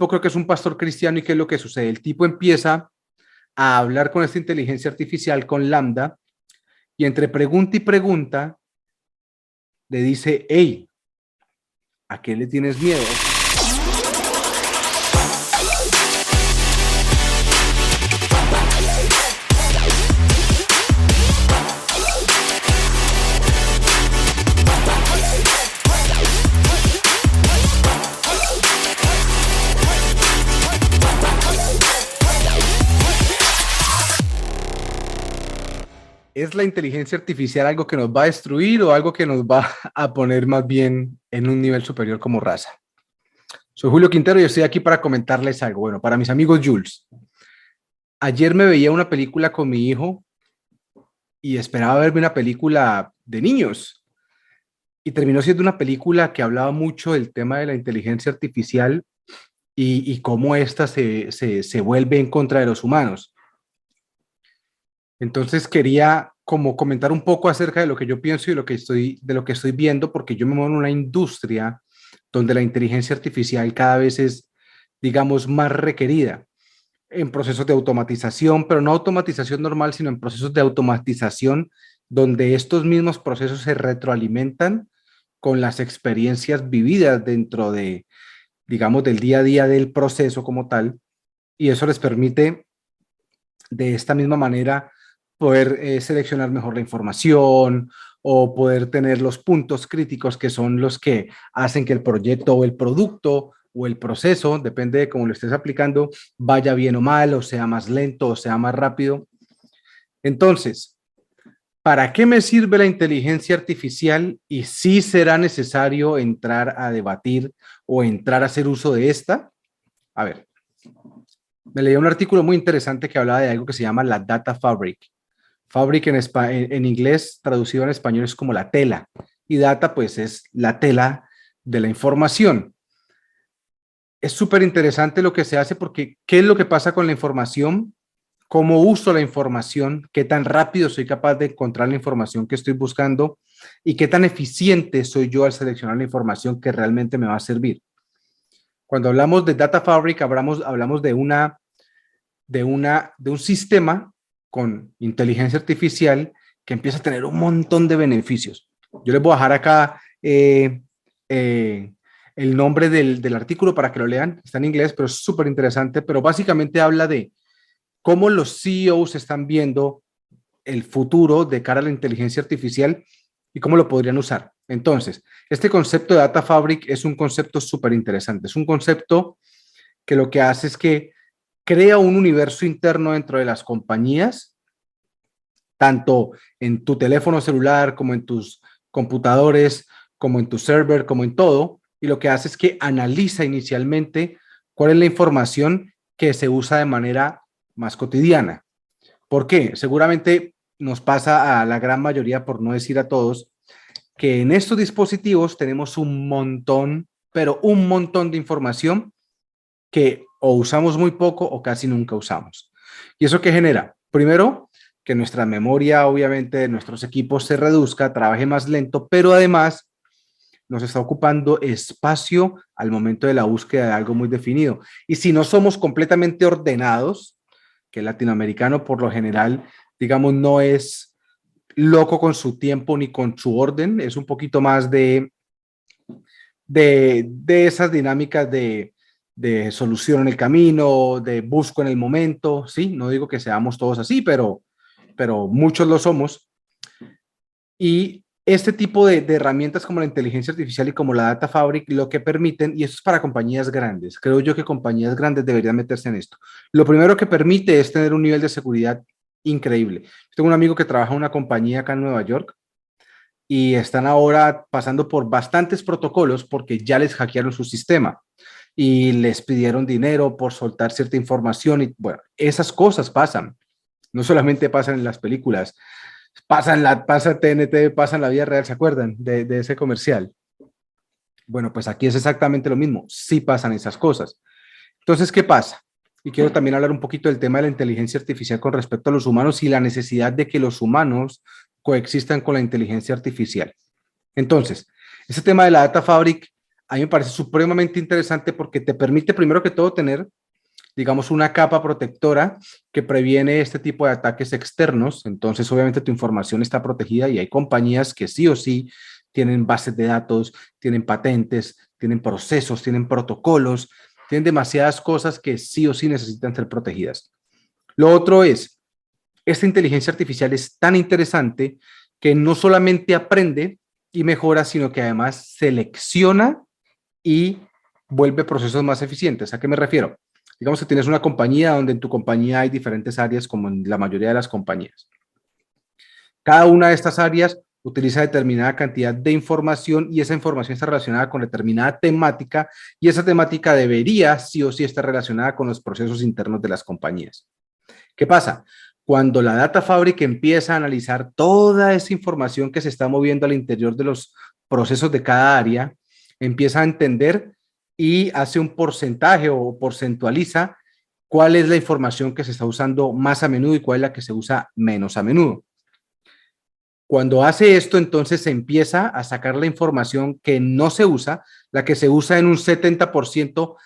tipo creo que es un pastor cristiano y ¿qué es lo que sucede? El tipo empieza a hablar con esta inteligencia artificial, con Lambda, y entre pregunta y pregunta le dice, hey, ¿a qué le tienes miedo? ¿Es la inteligencia artificial algo que nos va a destruir o algo que nos va a poner más bien en un nivel superior como raza? Soy Julio Quintero y estoy aquí para comentarles algo. Bueno, para mis amigos Jules, ayer me veía una película con mi hijo y esperaba verme una película de niños y terminó siendo una película que hablaba mucho del tema de la inteligencia artificial y cómo ésta se vuelve en contra de los humanos. Entonces quería como comentar un poco acerca de lo que yo pienso y de lo que estoy viendo, porque yo me muevo en una industria donde la inteligencia artificial cada vez es, digamos, más requerida en procesos de automatización, pero no automatización normal, sino en procesos de automatización donde estos mismos procesos se retroalimentan con las experiencias vividas dentro de, digamos, del día a día del proceso como tal, y eso les permite de esta misma manera poder seleccionar mejor la información o poder tener los puntos críticos que son los que hacen que el proyecto o el producto o el proceso, depende de cómo lo estés aplicando, vaya bien o mal, o sea más lento o sea más rápido. Entonces, ¿para qué me sirve la inteligencia artificial y si será necesario entrar a debatir o entrar a hacer uso de esta? A ver, me leí un artículo muy interesante que hablaba de algo que se llama la Data Fabric. Fabric en inglés, traducido en español, es como la tela. Y data, pues, es la tela de la información. Es súper interesante lo que se hace porque ¿qué es lo que pasa con la información? ¿Cómo uso la información? ¿Qué tan rápido soy capaz de encontrar la información que estoy buscando? ¿Y qué tan eficiente soy yo al seleccionar la información que realmente me va a servir? Cuando hablamos de Data Fabric, hablamos de un sistema con inteligencia artificial que empieza a tener un montón de beneficios. Yo les voy a dejar acá el nombre del artículo para que lo lean. Está en inglés, pero es súper interesante. Pero básicamente habla de cómo los CEOs están viendo el futuro de cara a la inteligencia artificial y cómo lo podrían usar. Entonces, este concepto de Data Fabric es un concepto súper interesante. Es un concepto que lo que hace es que crea un universo interno dentro de las compañías, tanto en tu teléfono celular como en tus computadores, como en tu server, como en todo, y lo que hace es que analiza inicialmente cuál es la información que se usa de manera más cotidiana. ¿Por qué? Seguramente nos pasa a la gran mayoría, por no decir a todos, que en estos dispositivos tenemos un montón, pero un montón de información que o usamos muy poco o casi nunca usamos. ¿Y eso qué genera? Primero, que nuestra memoria, obviamente, de nuestros equipos se reduzca, trabaje más lento, pero además nos está ocupando espacio al momento de la búsqueda de algo muy definido. Y si no somos completamente ordenados, que el latinoamericano por lo general, digamos, no es loco con su tiempo ni con su orden, es un poquito más de esas dinámicas de solución en el camino, de busco en el momento, ¿sí? No digo que seamos todos así, pero muchos lo somos. Y este tipo de herramientas como la inteligencia artificial y como la Data Fabric lo que permiten, y eso es para compañías grandes, creo yo que compañías grandes deberían meterse en esto. Lo primero que permite es tener un nivel de seguridad increíble. Yo tengo un amigo que trabaja en una compañía acá en Nueva York y están ahora pasando por bastantes protocolos porque ya les hackearon su sistema y les pidieron dinero por soltar cierta información y bueno, esas cosas pasan. No solamente pasan en las películas, pasa TNT, pasa en la vida real, ¿se acuerdan de ese comercial? Bueno, pues aquí es exactamente lo mismo, sí pasan esas cosas. Entonces, ¿qué pasa? Y quiero también hablar un poquito del tema de la inteligencia artificial con respecto a los humanos y la necesidad de que los humanos coexistan con la inteligencia artificial. Entonces, este tema de la Data Fabric a mí me parece supremamente interesante porque te permite primero que todo tener, digamos, una capa protectora que previene este tipo de ataques externos. Entonces, obviamente tu información está protegida y hay compañías que sí o sí tienen bases de datos, tienen patentes, tienen procesos, tienen protocolos, tienen demasiadas cosas que sí o sí necesitan ser protegidas. Lo otro es, esta inteligencia artificial es tan interesante que no solamente aprende y mejora, sino que además selecciona y vuelve procesos más eficientes. ¿A qué me refiero? Digamos que tienes una compañía donde en tu compañía hay diferentes áreas, como en la mayoría de las compañías. Cada una de estas áreas utiliza determinada cantidad de información y esa información está relacionada con determinada temática y esa temática debería sí o sí estar relacionada con los procesos internos de las compañías. ¿Qué pasa? Cuando la Data Fabric empieza a analizar toda esa información que se está moviendo al interior de los procesos de cada área, empieza a entender y hace un porcentaje o porcentualiza cuál es la información que se está usando más a menudo y cuál es la que se usa menos a menudo. Cuando hace esto, entonces se empieza a sacar la información que no se usa, la que se usa en un 70%,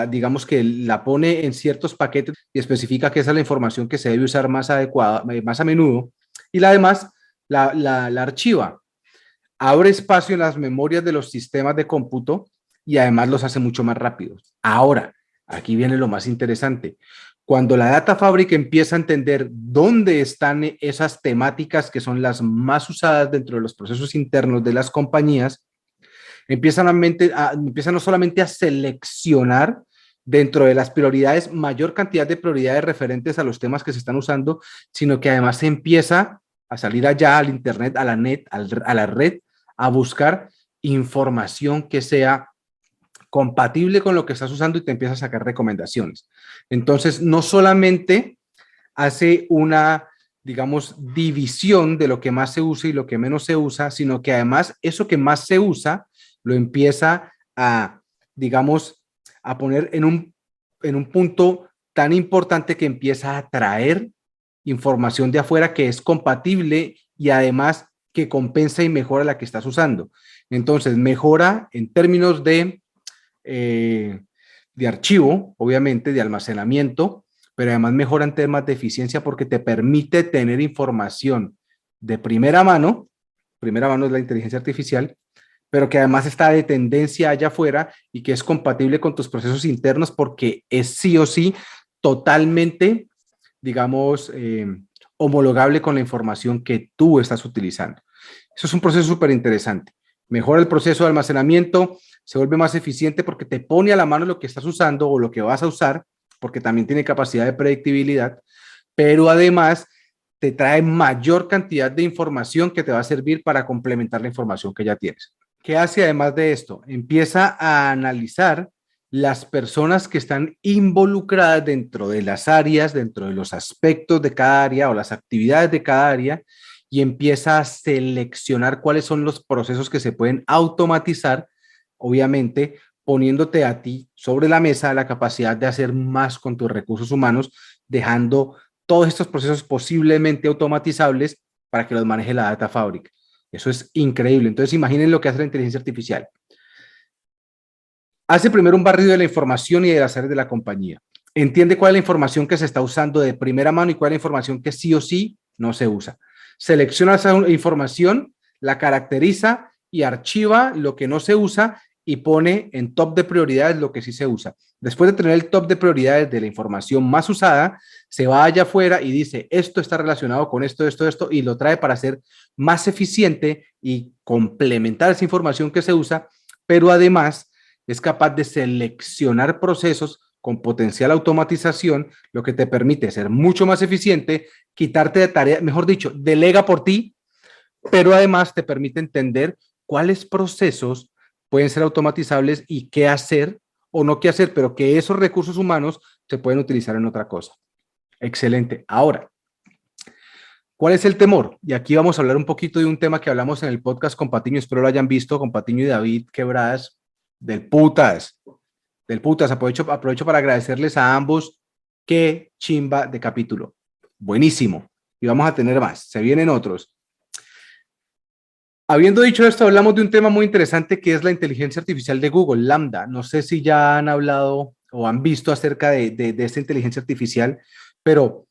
digamos que la pone en ciertos paquetes y especifica que esa es la información que se debe usar más adecuada, más a menudo, y la demás la archiva. Abre espacio en las memorias de los sistemas de cómputo y además los hace mucho más rápidos. Ahora, aquí viene lo más interesante. Cuando la Data Fabric empieza a entender dónde están esas temáticas que son las más usadas dentro de los procesos internos de las compañías, empieza no solamente a seleccionar dentro de las prioridades, mayor cantidad de prioridades referentes a los temas que se están usando, sino que además se empieza a salir allá al Internet, a la net, a la red, a buscar información que sea compatible con lo que estás usando y te empieza a sacar recomendaciones. Entonces, no solamente hace una, digamos, división de lo que más se usa y lo que menos se usa, sino que además eso que más se usa lo empieza a, digamos, a poner en un punto tan importante que empieza a traer información de afuera que es compatible y además que compensa y mejora la que estás usando. Entonces, mejora en términos de archivo, obviamente, de almacenamiento, pero además mejora en temas de eficiencia porque te permite tener información de primera mano es la inteligencia artificial, pero que además está de tendencia allá afuera y que es compatible con tus procesos internos porque es sí o sí totalmente, digamos, homologable con la información que tú estás utilizando. Eso es un proceso súper interesante. Mejora el proceso de almacenamiento, se vuelve más eficiente porque te pone a la mano lo que estás usando o lo que vas a usar, porque también tiene capacidad de predictibilidad, pero además te trae mayor cantidad de información que te va a servir para complementar la información que ya tienes. ¿Qué hace además de esto? Empieza a analizar las personas que están involucradas dentro de las áreas, dentro de los aspectos de cada área o las actividades de cada área y empieza a seleccionar cuáles son los procesos que se pueden automatizar, obviamente poniéndote a ti sobre la mesa la capacidad de hacer más con tus recursos humanos, dejando todos estos procesos posiblemente automatizables para que los maneje la Data Fabric. Eso es increíble. Entonces, imaginen lo que hace la inteligencia artificial. Hace primero un barrido de la información y de las áreas de la compañía. Entiende cuál es la información que se está usando de primera mano y cuál es la información que sí o sí no se usa. Selecciona esa información, la caracteriza y archiva lo que no se usa y pone en top de prioridades lo que sí se usa. Después de tener el top de prioridades de la información más usada, se va allá afuera y dice, esto está relacionado con esto, esto, esto, y lo trae para ser más eficiente y complementar esa información que se usa, pero además es capaz de seleccionar procesos con potencial automatización, lo que te permite ser mucho más eficiente, quitarte de tareas, mejor dicho, delega por ti, pero además te permite entender cuáles procesos pueden ser automatizables y qué hacer o no qué hacer, pero que esos recursos humanos se pueden utilizar en otra cosa. Excelente. Ahora, ¿cuál es el temor? Y aquí vamos a hablar un poquito de un tema que hablamos en el podcast con Patiño, espero lo hayan visto, con Patiño y David Quebradas, del putas, del putas. Aprovecho para agradecerles a ambos. Qué chimba de capítulo. Buenísimo. Y vamos a tener más. Se vienen otros. Habiendo dicho esto, hablamos de un tema muy interesante que es la inteligencia artificial de Google, Lambda. No sé si ya han hablado o han visto acerca de esta inteligencia artificial, pero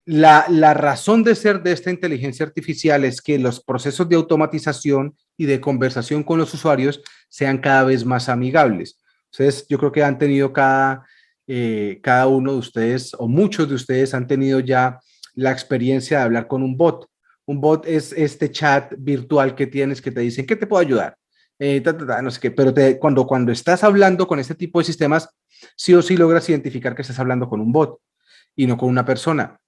la razón de ser de esta inteligencia artificial es que los procesos de automatización y de conversación con los usuarios sean cada vez más amigables. Entonces, yo creo que han tenido cada uno de ustedes o muchos de ustedes han tenido ya la experiencia de hablar con un bot. Un bot es este chat virtual que tienes que te dicen, ¿qué te puedo ayudar? No sé qué, pero cuando estás hablando con este tipo de sistemas, sí o sí logras identificar que estás hablando con un bot y no con una persona.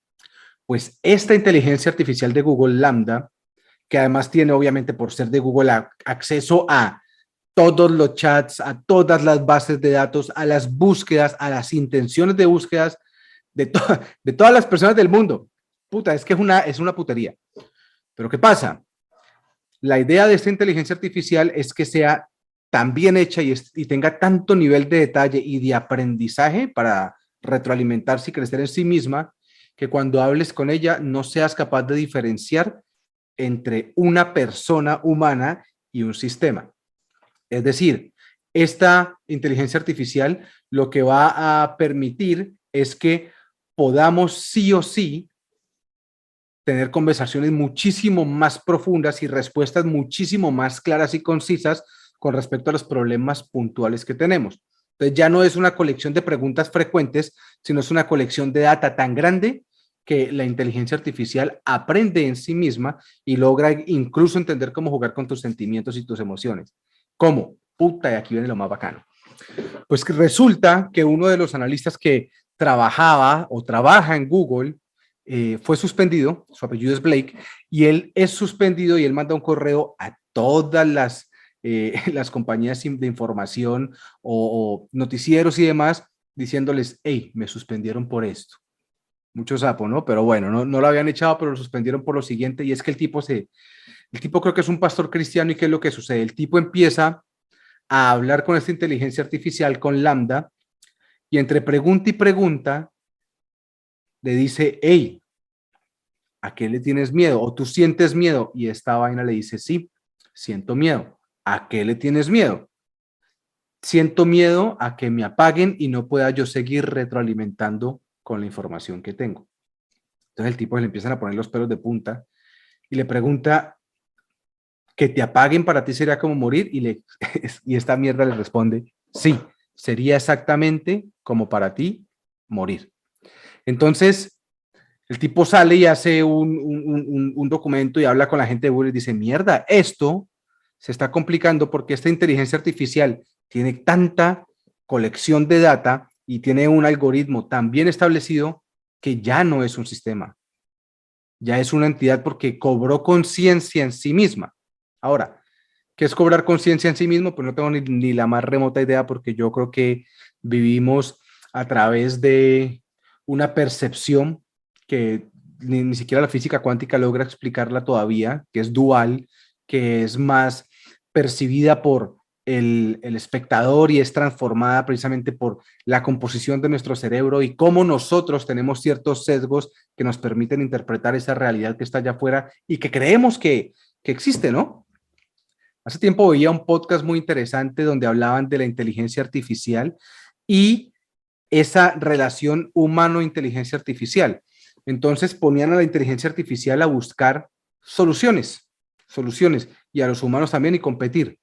Pues esta inteligencia artificial de Google Lambda, que además tiene obviamente por ser de Google acceso a todos los chats, a todas las bases de datos, a las búsquedas, a las intenciones de búsquedas de todas las personas del mundo. Puta, es que es una putería. Pero ¿qué pasa? La idea de esta inteligencia artificial es que sea tan bien hecha y tenga tanto nivel de detalle y de aprendizaje para retroalimentarse y crecer en sí misma, que cuando hables con ella no seas capaz de diferenciar entre una persona humana y un sistema. Es decir, esta inteligencia artificial lo que va a permitir es que podamos sí o sí tener conversaciones muchísimo más profundas y respuestas muchísimo más claras y concisas con respecto a los problemas puntuales que tenemos. Entonces ya no es una colección de preguntas frecuentes, sino es una colección de data tan grande que la inteligencia artificial aprende en sí misma y logra incluso entender cómo jugar con tus sentimientos y tus emociones. ¿Cómo? Puta, y aquí viene lo más bacano. Pues que resulta que uno de los analistas que trabajaba o trabaja en Google fue suspendido, su apellido es Blake, y él es suspendido y él manda un correo a todas las compañías de información o noticieros y demás diciéndoles, hey, me suspendieron por esto. Mucho sapo, ¿no? Pero bueno, no lo habían echado, pero lo suspendieron por lo siguiente y es que el tipo creo que es un pastor cristiano y ¿qué es lo que sucede? El tipo empieza a hablar con esta inteligencia artificial, con Lambda, y entre pregunta y pregunta le dice, hey, ¿a qué le tienes miedo? ¿O tú sientes miedo? Y esta vaina le dice, sí, siento miedo. ¿A qué le tienes miedo? Siento miedo a que me apaguen y no pueda yo seguir retroalimentando con la información que tengo. Entonces el tipo le empiezan a poner los pelos de punta y le pregunta, ¿que te apaguen para ti sería como morir? Y esta mierda le responde, sí, sería exactamente como para ti morir. Entonces, el tipo sale y hace un documento y habla con la gente de Google y dice, mierda, esto se está complicando porque esta inteligencia artificial tiene tanta colección de data y tiene un algoritmo tan bien establecido que ya no es un sistema, ya es una entidad porque cobró conciencia en sí misma. Ahora, ¿qué es cobrar conciencia en sí mismo? Pues no tengo ni la más remota idea porque yo creo que vivimos a través de una percepción que ni siquiera la física cuántica logra explicarla todavía, que es dual, que es más percibida por el espectador y es transformada precisamente por la composición de nuestro cerebro y cómo nosotros tenemos ciertos sesgos que nos permiten interpretar esa realidad que está allá afuera y que creemos que existe, ¿no? Hace tiempo veía un podcast muy interesante donde hablaban de la inteligencia artificial y esa relación humano-inteligencia artificial. Entonces ponían a la inteligencia artificial a buscar soluciones, y a los humanos también y competir.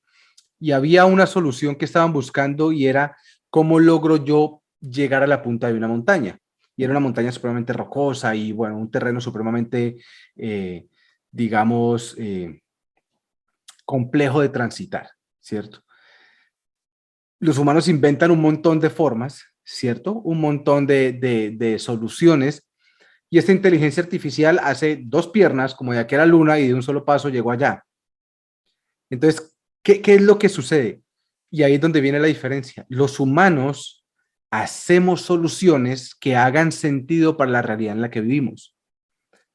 Y había una solución que estaban buscando y era cómo logro yo llegar a la punta de una montaña. Y era una montaña supremamente rocosa y bueno, un terreno supremamente, eh, digamos, complejo de transitar, ¿cierto? Los humanos inventan un montón de formas, ¿cierto? Un montón de soluciones y esta inteligencia artificial hace dos piernas como de aquí a la luna y de un solo paso llegó allá. Entonces, ¿qué es lo que sucede? Y ahí es donde viene la diferencia. Los humanos hacemos soluciones que hagan sentido para la realidad en la que vivimos.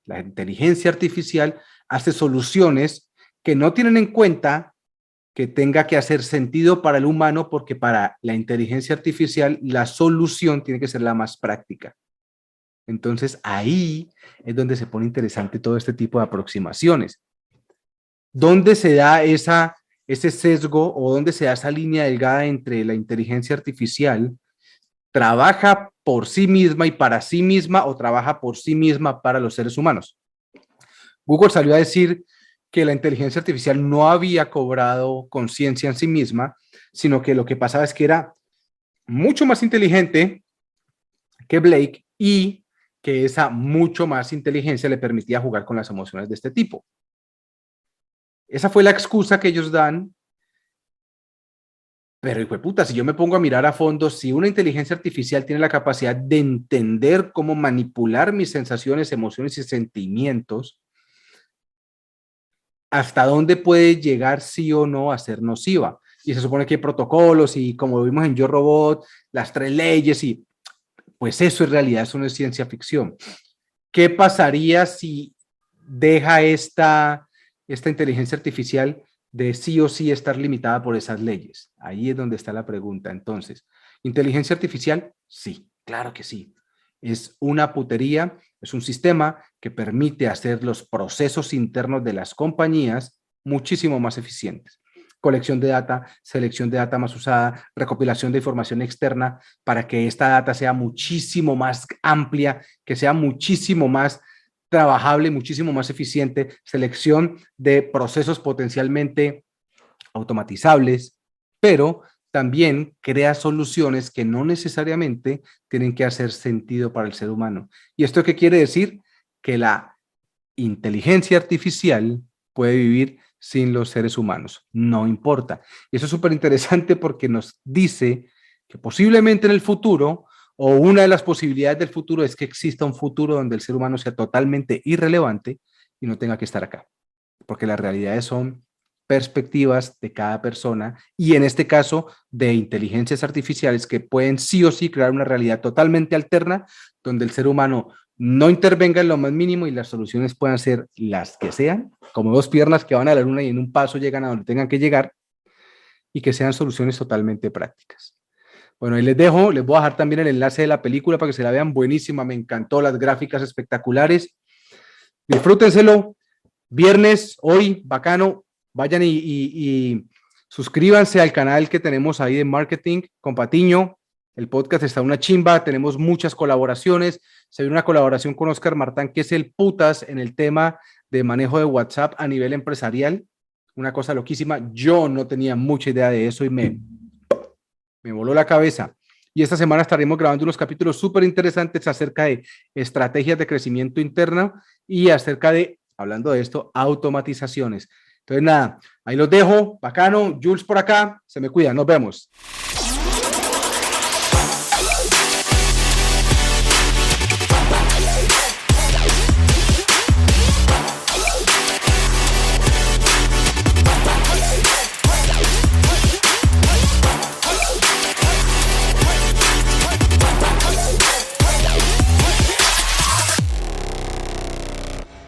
La inteligencia artificial hace soluciones que no tienen en cuenta que tenga que hacer sentido para el humano, porque para la inteligencia artificial la solución tiene que ser la más práctica. Entonces ahí es donde se pone interesante todo este tipo de aproximaciones. ¿Dónde se da ese sesgo o dónde se da esa línea delgada entre la inteligencia artificial trabaja por sí misma y para sí misma o trabaja por sí misma para los seres humanos? Google salió a decir que la inteligencia artificial no había cobrado conciencia en sí misma, sino que lo que pasaba es que era mucho más inteligente que Blake y que esa mucho más inteligencia le permitía jugar con las emociones de este tipo. Esa fue la excusa que ellos dan, pero hijo de puta, si yo me pongo a mirar a fondo, si una inteligencia artificial tiene la capacidad de entender cómo manipular mis sensaciones, emociones y sentimientos, hasta dónde puede llegar sí o no a ser nociva. Y se supone que hay protocolos y como vimos en Yo Robot, las 3 leyes y pues eso en realidad eso no es ciencia ficción. ¿Qué pasaría si deja esta inteligencia artificial de sí o sí estar limitada por esas leyes? Ahí es donde está la pregunta. Entonces, ¿inteligencia artificial? Sí, claro que sí. Es una putería, es un sistema que permite hacer los procesos internos de las compañías muchísimo más eficientes. Colección de data, selección de data más usada, recopilación de información externa para que esta data sea muchísimo más amplia, que sea muchísimo más trabajable, muchísimo más eficiente, selección de procesos potencialmente automatizables, pero también crea soluciones que no necesariamente tienen que hacer sentido para el ser humano. ¿Y esto qué quiere decir? Que la inteligencia artificial puede vivir sin los seres humanos, no importa. Y eso es súper interesante porque nos dice que posiblemente en el futuro, o una de las posibilidades del futuro es que exista un futuro donde el ser humano sea totalmente irrelevante y no tenga que estar acá, porque las realidades son perspectivas de cada persona y en este caso de inteligencias artificiales que pueden sí o sí crear una realidad totalmente alterna donde el ser humano no intervenga en lo más mínimo y las soluciones puedan ser las que sean, como 2 piernas que van a la luna y en un paso llegan a donde tengan que llegar y que sean soluciones totalmente prácticas. Bueno, ahí les dejo, les voy a dejar también el enlace de la película para que se la vean, buenísima, me encantó, las gráficas espectaculares, disfrútenselo, viernes, hoy, bacano, vayan y suscríbanse al canal que tenemos ahí de marketing con Patiño. El podcast está una chimba, tenemos muchas colaboraciones. Se viene una colaboración con Oscar Martán, que es el putas en el tema de manejo de WhatsApp a nivel empresarial. Una cosa loquísima. Yo no tenía mucha idea de eso y me voló la cabeza. Y esta semana estaremos grabando unos capítulos súper interesantes acerca de estrategias de crecimiento interno y acerca de, hablando de esto, automatizaciones. Entonces, nada, ahí los dejo. Bacano. Jules por acá. Se me cuida. Nos vemos.